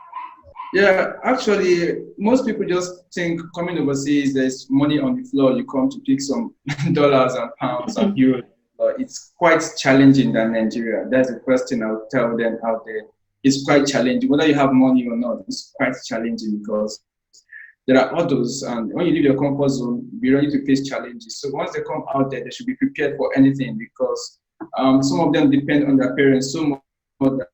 Yeah, actually, most people just think coming overseas, there's money on the floor. You come to pick some dollars and pounds and euros. It's quite challenging than Nigeria. That's the first thing I would tell them out there. It's quite challenging. Whether you have money or not, it's quite challenging because there are others. And when you leave your comfort zone, be ready to face challenges. So once they come out there, they should be prepared for anything because some of them depend on their parents so much that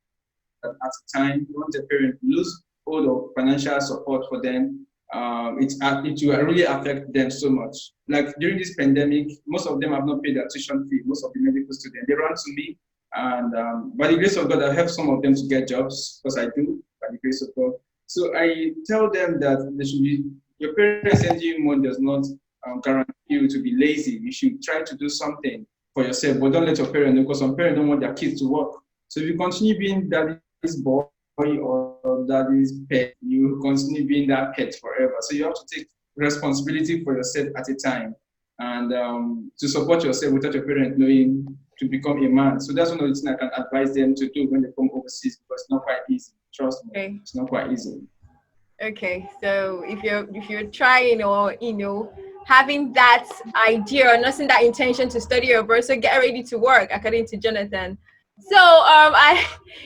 at the time, once their parents lose all of financial support for them, it will really affect them so much. Like during this pandemic, most of them have not paid their tuition fee. Most of the medical students, they run to me, and by the grace of God, I help some of them to get jobs because I do, by the grace of God. So I tell them that they should be, your parents sending you money does not guarantee you to be lazy. You should try to do something for yourself, but don't let your parents know because some parents don't want their kids to work. So if you continue being daddy's boy or daddy's pet, you continue being that pet forever. So you have to take responsibility for yourself at a time and to support yourself without your parents knowing to become a man. So that's one of the things I can advise them to do when they come overseas because it's not quite easy. Trust me, It's not quite easy. Okay, so if you're trying or having that idea or nothing that intention to study abroad, so get ready to work, according to Jonathan. So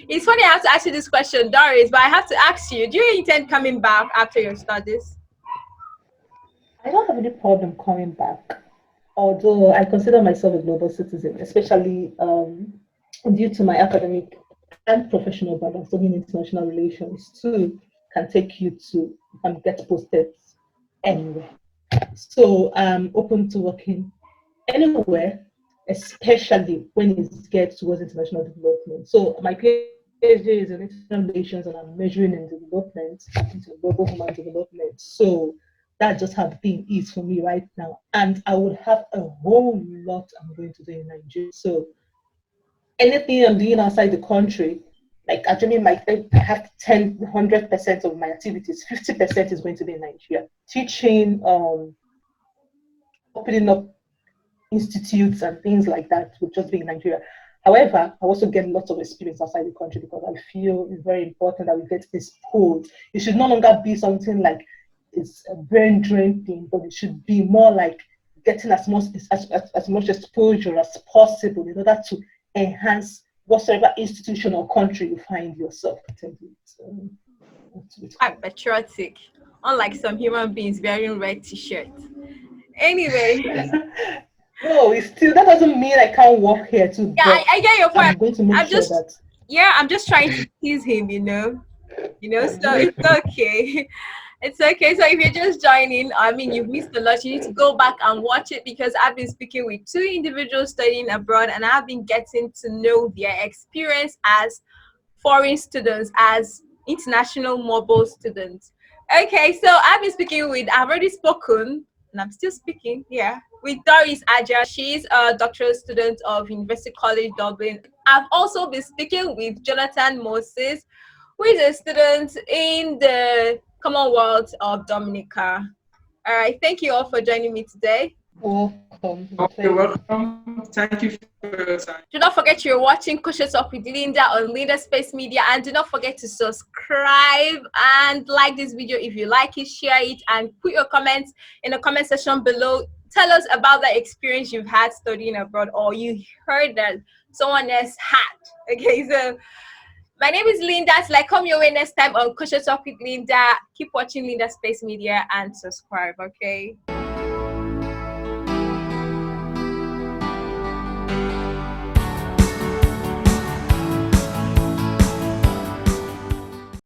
it's funny I have to ask you this question, Doris, but I have to ask you, do you intend coming back after your studies? I don't have any problem coming back, although I consider myself a global citizen, especially due to my academic and professional background. Studying international relations too can take you to get posted anywhere. So I'm open to working anywhere, especially when it gets towards international development. So my PhD is in international relations and I'm measuring in development, into global human development. So that just how the thing is for me right now. And I would have a whole lot I'm going to do in Nigeria. So anything I'm doing outside the country, like actually I have 100% of my activities, 50% is going to be in Nigeria. Teaching, opening up institutes and things like that would just be in Nigeria. However, I also get lots of experience outside the country because I feel it's very important that we get exposed. It should no longer be something like it's a brain drain thing, but it should be more like getting as much exposure as possible in order to enhance whatever institution or country you find yourself attending. So, quite patriotic, unlike some human beings wearing red t-shirts. Anyway. No, it's still that doesn't mean I can't work here too. Yeah, I get your point. I'm going to make sure that. Yeah, I'm just trying to tease him, so it's okay. It's okay. So if you're just joining, I mean, you've missed a lot. You need to go back and watch it because I've been speaking with two individuals studying abroad and I've been getting to know their experience as foreign students, as international mobile students. Okay, so I've already spoken and I'm still speaking, with Doris Aja. She's a doctoral student of University College Dublin. I've also been speaking with Jonathan Moses, who is a student in the Commonwealth of Dominica. All right, thank you all for joining me today. Welcome. You're welcome. Thank you for your time. Do not forget you're watching Kusha Talk with Linda on Linda Space Media, and do not forget to subscribe and like this video if you like it, share it, and put your comments in the comment section below. Tell us about the experience you've had studying abroad or you heard that someone else had. Okay, so my name is Linda. So come your way next time on Kusha Talk with Linda. Keep watching Linda Space Media and subscribe, okay?